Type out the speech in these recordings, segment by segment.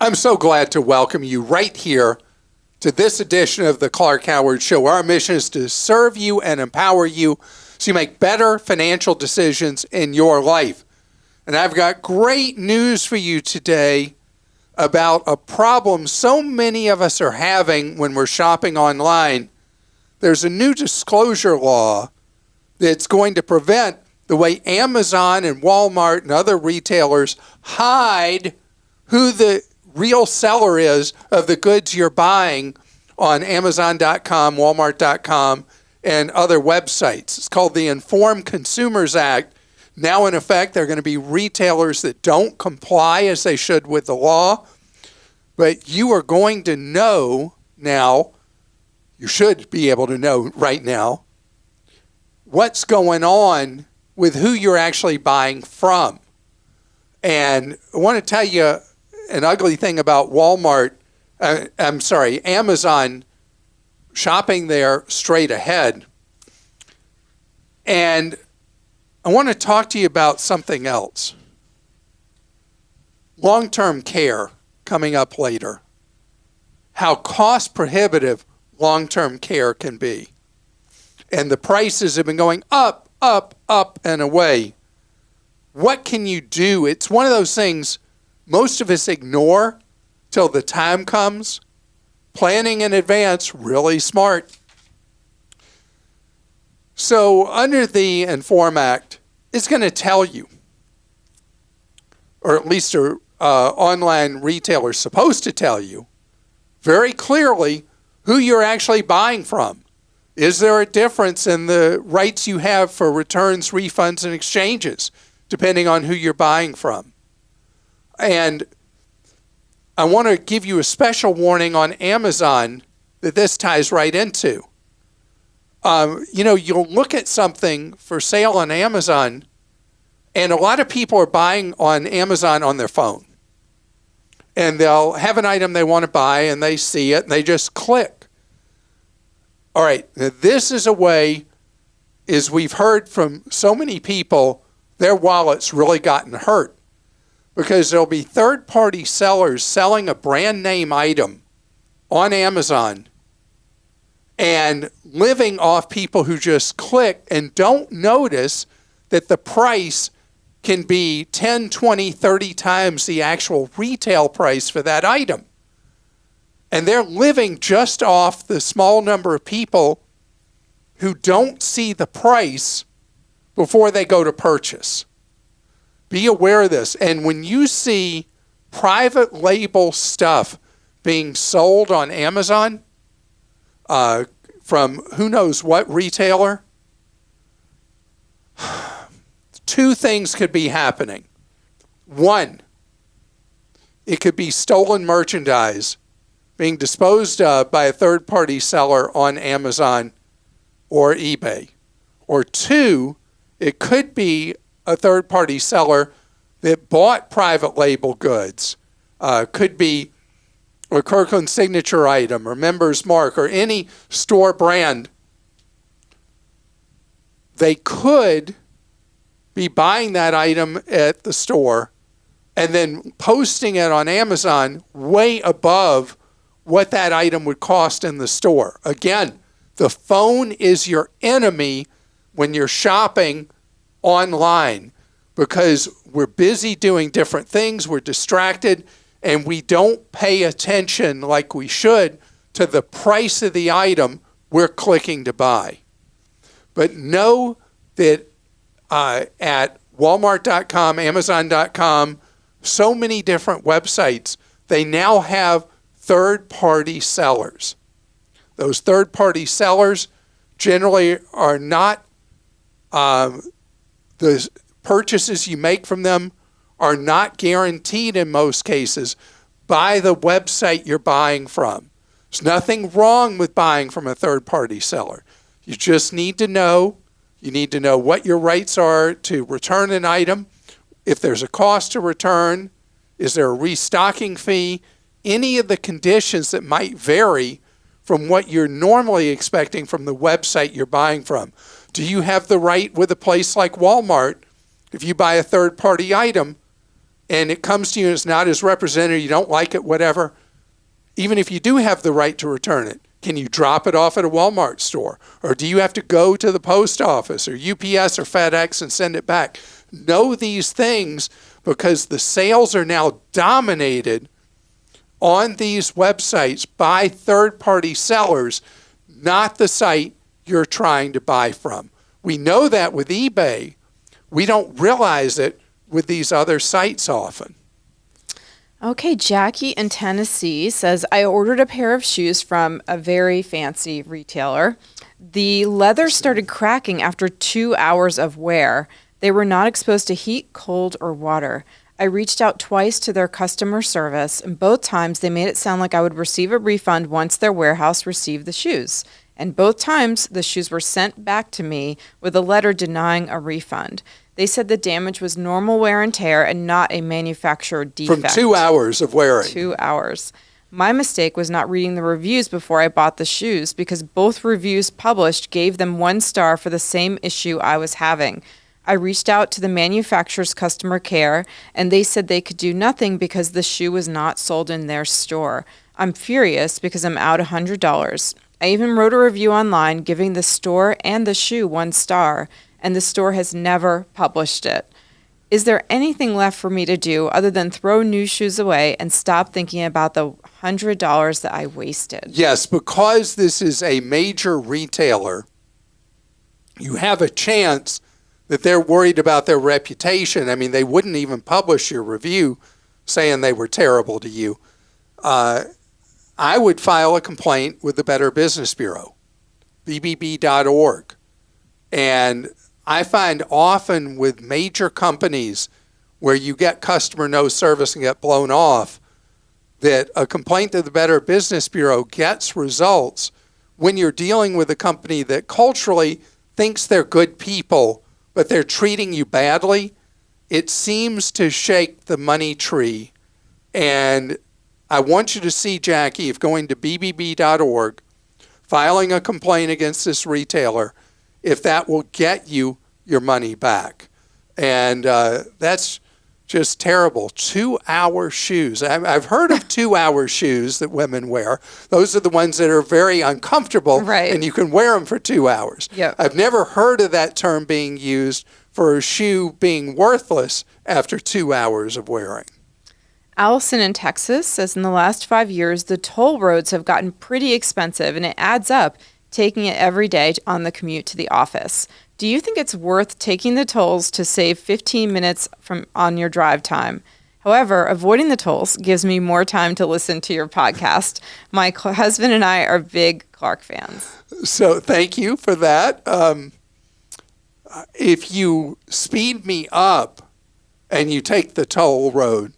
I'm so glad to welcome you right here to this edition of the Clark Howard Show. Our mission is to serve you and empower you so you make better financial decisions in your life. And I've got great news for you today about a problem so many of us are having when we're shopping online. There's a new disclosure law that's going to prevent the way Amazon and Walmart and other retailers hide who the real seller is of the goods you're buying on Amazon.com, Walmart.com, and other websites. It's called the Informed Consumers Act. Now in effect, there are going to be retailers that don't comply as they should with the law. But you are going to know now, you should be able to know right now, what's going on with who you're actually buying from. And I want to tell you an ugly thing about Amazon shopping there straight ahead. And I want to talk to you about something else. Long-term care coming up later. How cost prohibitive long-term care can be. And the prices have been going up, and away. What can you do? It's one of those things most of us ignore till the time comes. Planning in advance, really smart. So under the Inform Act, it's going to tell you, or at least an online retailer is supposed to tell you, very clearly who you're actually buying from. Is there a difference in the rights you have for returns, refunds, and exchanges, depending on who you're buying from? And I want to give you a special warning on Amazon that this ties right into. You'll look at something for sale on Amazon, and a lot of people are buying on Amazon on their phone. And they'll have an item they want to buy, and they see it, and they just click. All right, now this is a way, as we've heard from so many people, their wallet's really gotten hurt. Because there'll be third-party sellers selling a brand name item on Amazon and living off people who just click and don't notice that the price can be 10, 20, 30 times the actual retail price for that item. And they're living just off the small number of people who don't see the price before they go to purchase. Be aware of this. And when you see private label stuff being sold on Amazon from who knows what retailer, two things could be happening. One, it could be stolen merchandise being disposed of by a third-party seller on Amazon or eBay. Or two, it could be a third-party seller that bought private label goods. Could be a Kirkland Signature item or Member's Mark or any store brand. They could be buying that item at the store and then posting it on Amazon way above what that item would cost in the store. Again, the phone is your enemy when you're shopping online because we're busy doing different things, we're distracted, and we don't pay attention like we should to the price of the item we're clicking to buy. But know that at Walmart.com, Amazon.com, so many different websites, they now have third-party sellers. Those third-party sellers generally are not, the purchases you make from them are not guaranteed in most cases by the website you're buying from. There's nothing wrong with buying from a third-party seller. You just need to know. You need to know what your rights are to return an item. If there's a cost to return, is there a restocking fee? Any of the conditions that might vary from what you're normally expecting from the website you're buying from. Do you have the right with a place like Walmart, if you buy a third-party item, and it comes to you and it's not as represented, you don't like it, whatever, even if you do have the right to return it, can you drop it off at a Walmart store? Or do you have to go to the post office or UPS or FedEx and send it back? Know these things, because the sales are now dominated on these websites by third-party sellers, not the site you're trying to buy from. We know that with eBay. We don't realize it with these other sites often. Okay, Jackie in Tennessee says, I ordered a pair of shoes from a very fancy retailer. The leather started cracking after 2 hours of wear. They were not exposed to heat, cold, or water. I reached out twice to their customer service, and both times they made it sound like I would receive a refund once their warehouse received the shoes. And both times, the shoes were sent back to me with a letter denying a refund. They said the damage was normal wear and tear and not a manufacturer defect. From 2 hours of wearing. 2 hours. My mistake was not reading the reviews before I bought the shoes, because both reviews published gave them 1 star for the same issue I was having. I reached out to the manufacturer's customer care, and they said they could do nothing because the shoe was not sold in their store. I'm furious because I'm out $100. I even wrote a review online giving the store and the shoe 1 star, and the store has never published it. Is there anything left for me to do other than throw new shoes away and stop thinking about the $100 that I wasted? Yes, because this is a major retailer, you have a chance that they're worried about their reputation. I mean, they wouldn't even publish your review saying they were terrible to you. I would file a complaint with the Better Business Bureau, bbb.org. And I find often with major companies where you get customer no service and get blown off, that a complaint to the Better Business Bureau gets results when you're dealing with a company that culturally thinks they're good people, but they're treating you badly. It seems to shake the money tree. And I want you to see, Jackie, if going to bbb.org, filing a complaint against this retailer, if that will get you your money back. And that's just terrible. 2-hour shoes. I've heard of 2-hour shoes that women wear. Those are the ones that are very uncomfortable, right, and you can wear them for 2 hours. Yep. I've never heard of that term being used for a shoe being worthless after 2 hours of wearing. Allison in Texas says, in the last 5 years, the toll roads have gotten pretty expensive, and it adds up taking it every day on the commute to the office. Do you think it's worth taking the tolls to save 15 minutes on your drive time? However, avoiding the tolls gives me more time to listen to your podcast. My husband and I are big Clark fans. So thank you for that. If you speed me up and you take the toll road,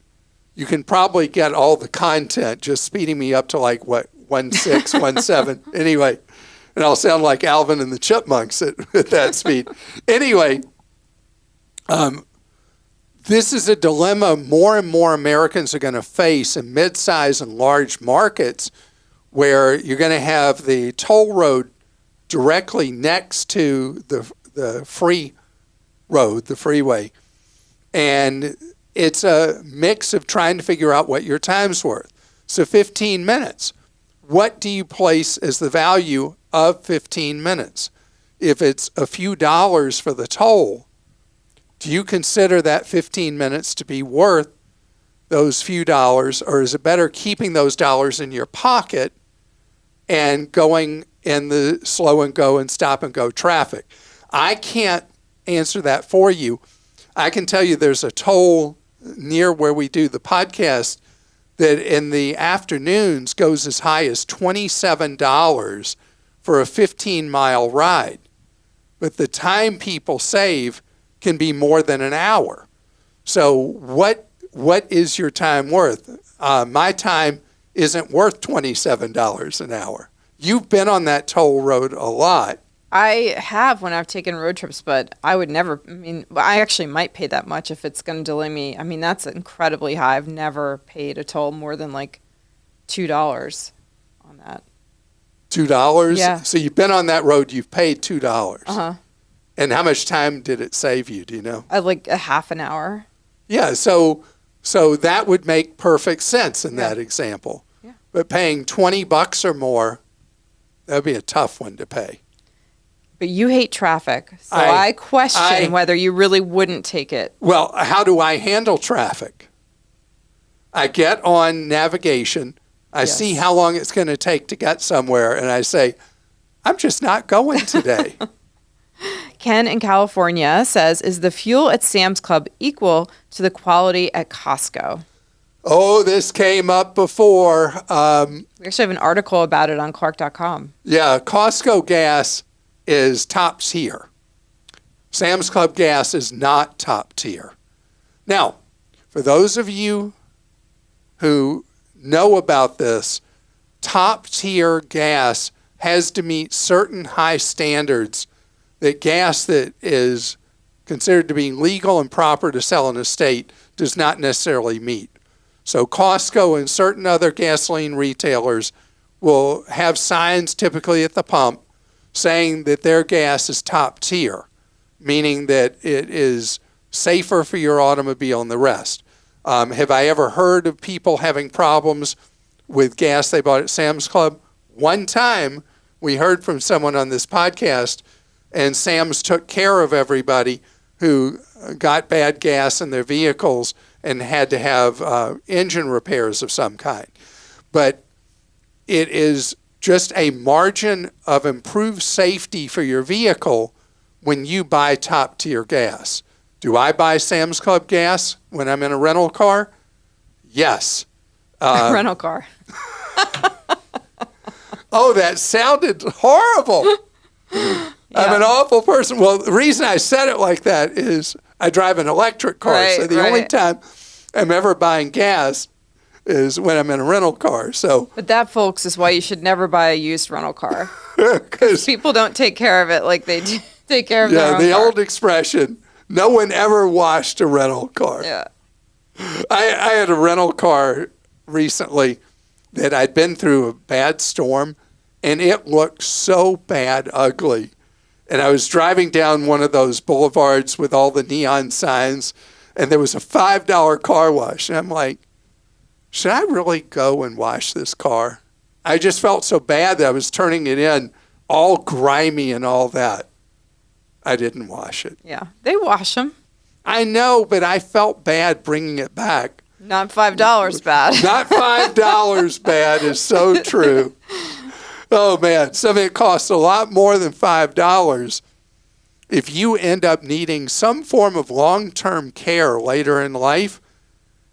you can probably get all the content just speeding me up to 1.6, 1.7. Anyway, and I'll sound like Alvin and the Chipmunks at that speed. Anyway, this is a dilemma more and more Americans are going to face in mid-size and large markets, where you're going to have the toll road directly next to the free road, the freeway. And it's a mix of trying to figure out what your time's worth. So 15 minutes. What do you place as the value of 15 minutes? If it's a few dollars for the toll, do you consider that 15 minutes to be worth those few dollars, or is it better keeping those dollars in your pocket and going in the slow and go and stop and go traffic? I can't answer that for you. I can tell you there's a toll near where we do the podcast that in the afternoons goes as high as $27 for a 15-mile ride. But the time people save can be more than an hour. So what is your time worth? My time isn't worth $27 an hour. You've been on that toll road a lot. I have when I've taken road trips, but I would never, I actually might pay that much if it's going to delay me. That's incredibly high. I've never paid a toll more than $2 on that. $2? Yeah. So you've been on that road, you've paid $2. Uh-huh. And how much time did it save you, do you know? A half an hour. Yeah, so So that would make perfect sense in that example. Yeah. But paying $20 or more, that would be a tough one to pay. But you hate traffic, so I question whether you really wouldn't take it. Well, how do I handle traffic? I get on navigation. I see how long it's going to take to get somewhere, and I say, I'm just not going today. Ken in California says, is the fuel at Sam's Club equal to the quality at Costco? Oh, this came up before. We actually have an article about it on Clark.com. Yeah, Costco gas is top tier. Sam's Club gas is not top tier. Now, for those of you who know about this, top tier gas has to meet certain high standards that gas that is considered to be legal and proper to sell in a state does not necessarily meet. So Costco and certain other gasoline retailers will have signs typically at the pump saying that their gas is top tier, meaning that it is safer for your automobile and the rest. Have I ever heard of people having problems with gas they bought at Sam's Club? One time we heard from someone on this podcast, and Sam's took care of everybody who got bad gas in their vehicles and had to have engine repairs of some kind. But it is just a margin of improved safety for your vehicle when you buy top tier gas. Do I buy Sam's Club gas when I'm in a rental car? Yes. Rental car. Oh, that sounded horrible. I'm an awful person. Well, the reason I said it like that is I drive an electric car. So the only time I'm ever buying gas is when I'm in a rental car. So, but that, folks, is why you should never buy a used rental car. Because people don't take care of it like they do take care of their own the car. old expression, no one ever washed a rental car. Yeah. I had a rental car recently that I'd been through a bad storm, and it looked so bad, ugly. And I was driving down one of those boulevards with all the neon signs, and there was a $5 car wash. And I'm like, should I really go and wash this car? I just felt so bad that I was turning it in all grimy and all that. I didn't wash it. Yeah, they wash them. I know, but I felt bad bringing it back. Not $5 bad. Not $5 bad is so true. Oh, man, something that costs a lot more than $5. If you end up needing some form of long-term care later in life,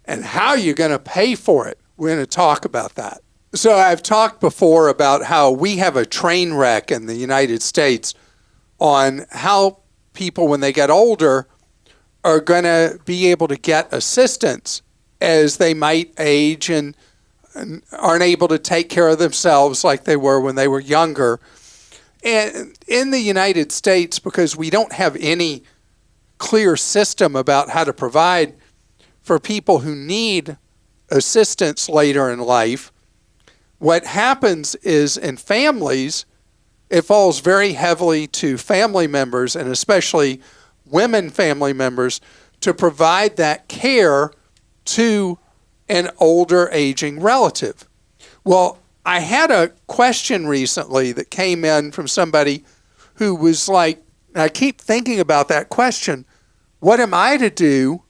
and how you're going to pay for it, we're going to talk about that. So I've talked before about how we have a train wreck in the United States on how people, when they get older, are going to be able to get assistance as they might age and aren't able to take care of themselves like they were when they were younger. And in the United States, because we don't have any clear system about how to provide for people who need assistance later in life, what happens is in families, it falls very heavily to family members, and especially women family members, to provide that care to an older aging relative. Well, I had a question recently that came in from somebody who was like, I keep thinking about that question, what am I to do?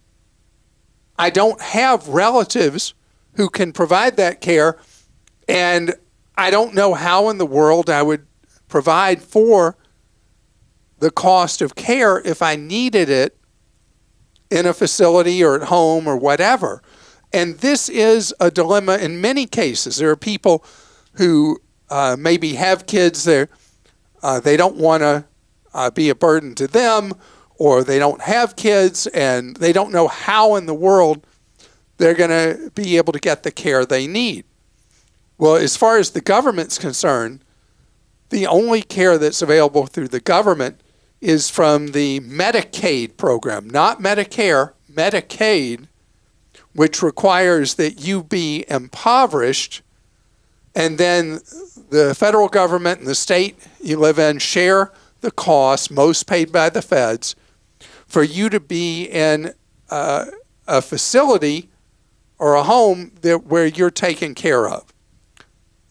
I don't have relatives who can provide that care, and I don't know how in the world I would provide for the cost of care if I needed it in a facility or at home or whatever. And this is a dilemma in many cases. There are people who maybe have kids there. They don't want to be a burden to them, or they don't have kids and they don't know how in the world they're going to be able to get the care they need. Well, as far as the government's concerned, the only care that's available through the government is from the Medicaid program, not Medicare, Medicaid, which requires that you be impoverished, and then the federal government and the state you live in share the cost, most paid by the feds, for you to be in a facility or a home where you're taken care of.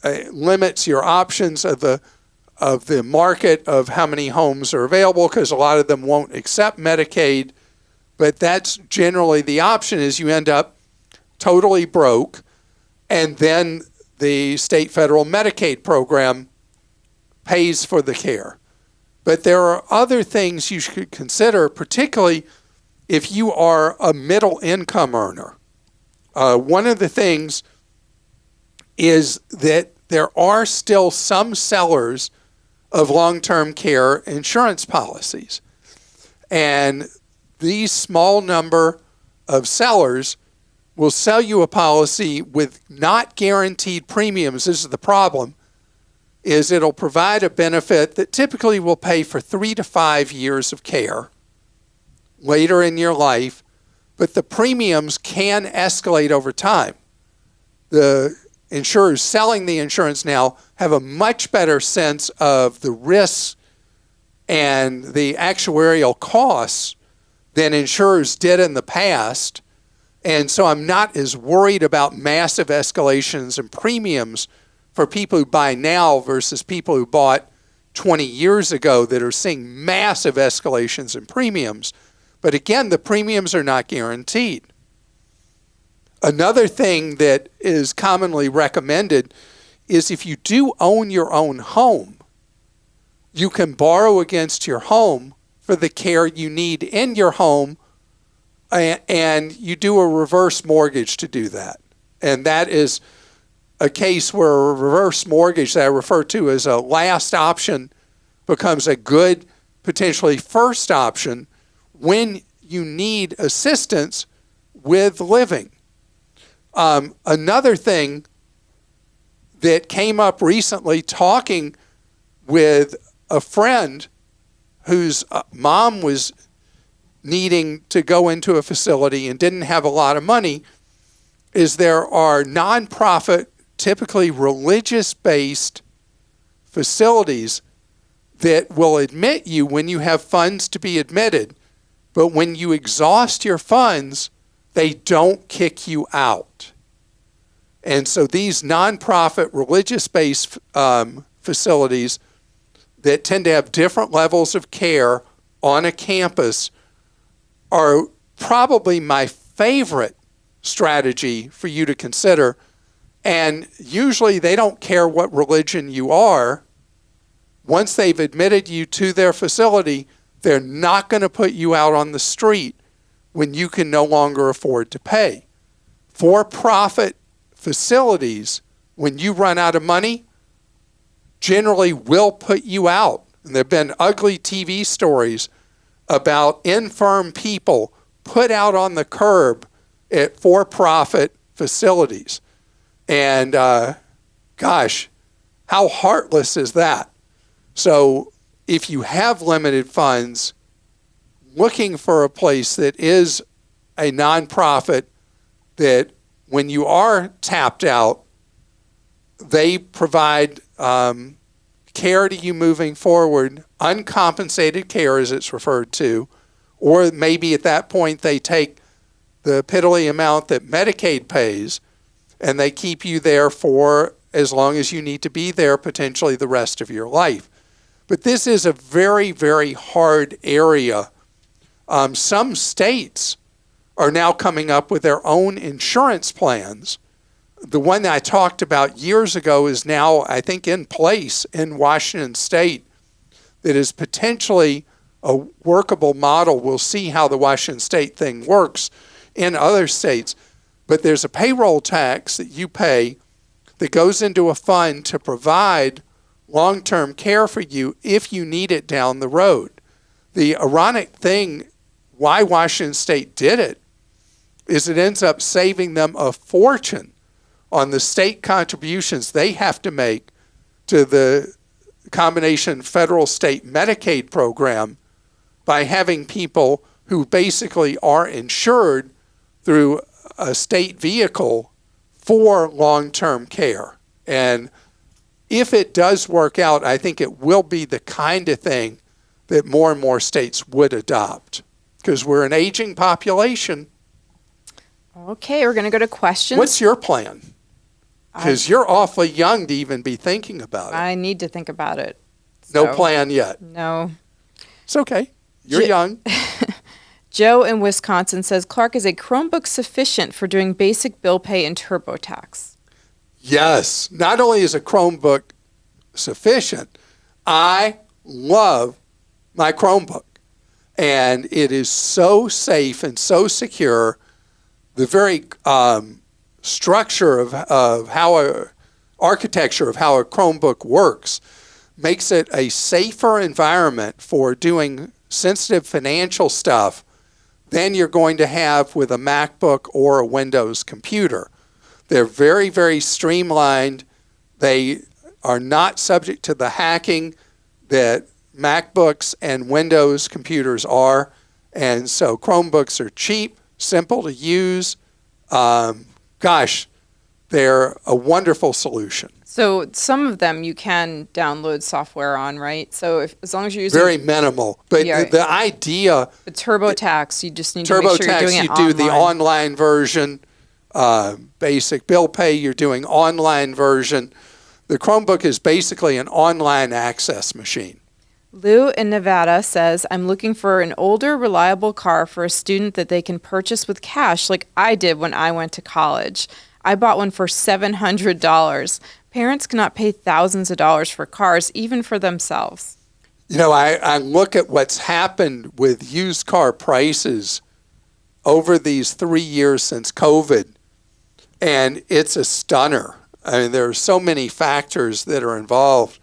It limits your options of the market of how many homes are available, because a lot of them won't accept Medicaid. But that's generally the option, is you end up totally broke, and then the state federal Medicaid program pays for the care. But there are other things you should consider, particularly if you are a middle income earner. One of the things is that there are still some sellers of long-term care insurance policies. And these small number of sellers will sell you a policy with not guaranteed premiums. This is the problem, is it'll provide a benefit that typically will pay for 3 to 5 years of care later in your life, but the premiums can escalate over time. The insurers selling the insurance now have a much better sense of the risks and the actuarial costs than insurers did in the past. And so I'm not as worried about massive escalations in premiums for people who buy now versus people who bought 20 years ago that are seeing massive escalations in premiums. But again, the premiums are not guaranteed. Another thing that is commonly recommended is if you do own your own home, you can borrow against your home for the care you need in your home, and you do a reverse mortgage to do that. And that is a case where a reverse mortgage that I refer to as a last option becomes a good, potentially first option when you need assistance with living. Another thing that came up recently, talking with a friend whose mom was needing to go into a facility and didn't have a lot of money, is there are nonprofit, typically religious-based facilities that will admit you when you have funds to be admitted, but when you exhaust your funds, they don't kick you out. And so these nonprofit religious-based facilities that tend to have different levels of care on a campus are probably my favorite strategy for you to consider. And usually they don't care what religion you are. Once they've admitted you to their facility, they're not going to put you out on the street when you can no longer afford to pay. For-profit facilities, when you run out of money, generally will put you out. And there have been ugly TV stories about infirm people put out on the curb at for-profit facilities. And gosh, how heartless is that? So if you have limited funds, looking for a place that is a nonprofit that when you are tapped out, they provide care to you moving forward, uncompensated care as it's referred to, or maybe at that point they take the piddly amount that Medicaid pays and they keep you there for as long as you need to be there, potentially the rest of your life. But this is a very, very hard area. Some states are now coming up with their own insurance plans. The one that I talked about years ago is now, I think, in place in Washington State. That is potentially a workable model. We'll see how the Washington State thing works in other states. But there's a payroll tax that you pay that goes into a fund to provide long-term care for you if you need it down the road. The ironic thing, why Washington State did it, is it ends up saving them a fortune on the state contributions they have to make to the combination federal-state Medicaid program by having people who basically are insured through a state vehicle for long-term care. And if it does work out, I think it will be the kind of thing that more and more states would adopt, because we're an aging population. Okay, we're going to go to questions. What's your plan? Because you're awfully young to even be thinking about it. I need to think about it. No So, plan yet. No. It's okay. You're young. Joe in Wisconsin says, Clark, is a Chromebook sufficient for doing basic bill pay and TurboTax? Yes. Not only is a Chromebook sufficient, I love my Chromebook. And it is so safe and so secure. The very structure of how architecture of how a Chromebook works makes it a safer environment for doing sensitive financial stuff than you're going to have with a MacBook or a Windows computer. They're very, very streamlined. They are not subject to the hacking that MacBooks and Windows computers are. And so Chromebooks are cheap, simple to use. They're a wonderful solution. So some of them you can download software on, right? So as long as you're using very minimal, but the idea. The TurboTax, you just need to make sure you're doing it you online. do the online version. Basic bill pay, you're doing online version. The Chromebook is basically an online access machine. Lou in Nevada says, I'm looking for an older, reliable car for a student that they can purchase with cash like I did when I went to college. I bought one for $700. Parents cannot pay thousands of dollars for cars, even for themselves. You know, I look at what's happened with used car prices over these 3 years since COVID, and it's a stunner. I mean, there are so many factors that are involved.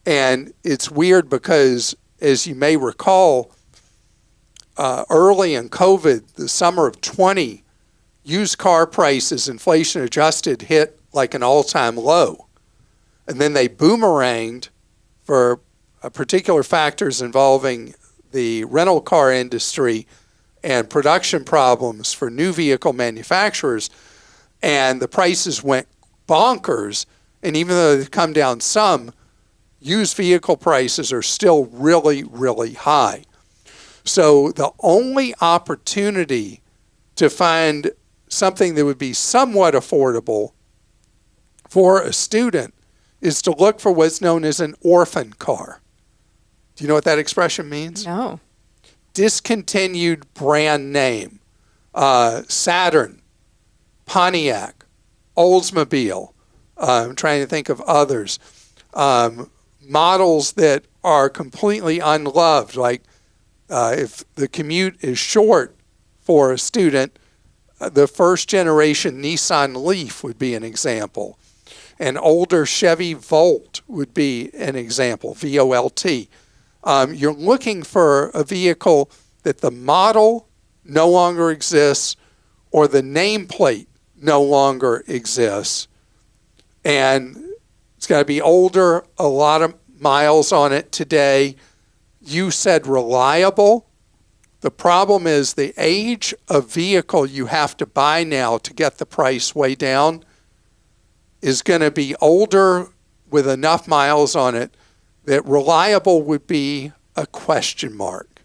And it's weird because, as you may recall, early in COVID, the summer of 20, used car prices, inflation adjusted, hit like an all-time low. And then they boomeranged for particular factors involving the rental car industry and production problems for new vehicle manufacturers. And the prices went bonkers. And even though they've come down some, used vehicle prices are still really, really high. So the only opportunity to find something that would be somewhat affordable for a student is to look for what's known as an orphan car. Do you know what that expression means? No. Discontinued brand name. Saturn, Pontiac, Oldsmobile. I'm trying to think of others. Models that are completely unloved, like if the commute is short for a student, the first generation Nissan Leaf would be an example. An older Chevy Volt would be an example, V-O-L-T. You're looking for a vehicle that the model no longer exists or the nameplate no longer exists. And it's got to be older, a lot of miles on it today. You said reliable. The problem is the age of vehicle you have to buy now to get the price way down is going to be older with enough miles on it that reliable would be a question mark.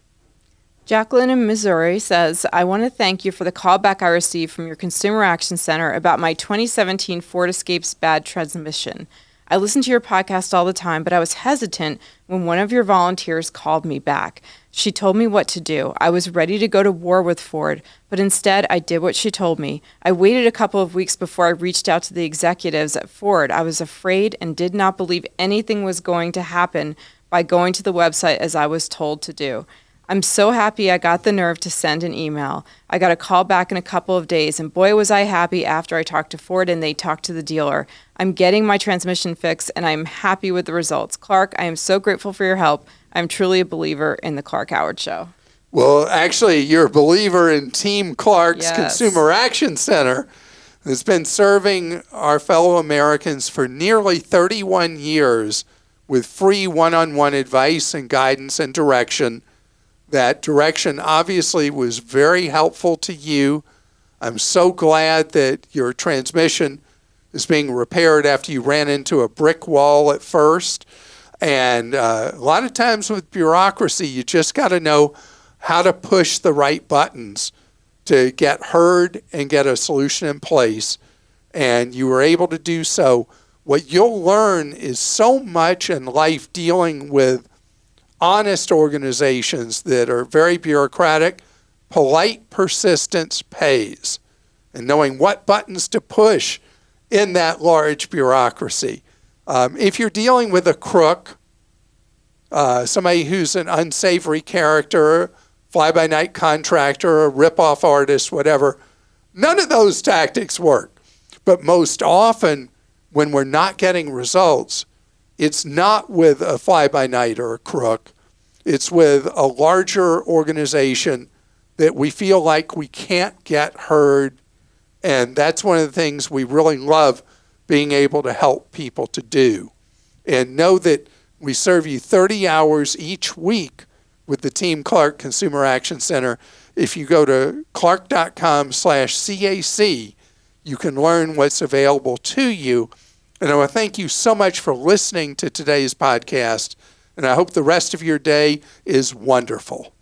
Jacqueline in Missouri says, I want to thank you for the callback I received from your Consumer Action Center about my 2017 Ford Escape's bad transmission. I listen to your podcast all the time, but I was hesitant when one of your volunteers called me back. She told me what to do. I was ready to go to war with Ford, but instead I did what she told me. I waited a couple of weeks before I reached out to the executives at Ford. I was afraid and did not believe anything was going to happen by going to the website as I was told to do. I'm so happy I got the nerve to send an email. I got a call back in a couple of days, and boy was I happy after I talked to Ford and they talked to the dealer. I'm getting my transmission fixed, and I'm happy with the results. Clark, I am so grateful for your help. I'm truly a believer in the Clark Howard Show. Well, actually, you're a believer in Team Clark's Yes. Consumer Action Center. It's been serving our fellow Americans for nearly 31 years with free one-on-one advice and guidance and direction. That direction obviously was very helpful to you. I'm so glad that your transmission is being repaired after you ran into a brick wall at first. And a lot of times with bureaucracy, you just got to know how to push the right buttons to get heard and get a solution in place, and you were able to do so, what you'll learn is so much in life dealing with honest organizations that are very bureaucratic. Polite persistence pays, and knowing what buttons to push in that large bureaucracy. If you're dealing with a crook, somebody who's an unsavory character, fly-by-night contractor, a rip-off artist, whatever, none of those tactics work. But most often, when we're not getting results, it's not with a fly-by-night or a crook. It's with a larger organization that we feel like we can't get heard. And that's one of the things we really love being able to help people to do. And know that we serve you 30 hours each week with the Team Clark Consumer Action Center. If you go to clark.com/CAC, you can learn what's available to you. And I want to thank you so much for listening to today's podcast. And I hope the rest of your day is wonderful.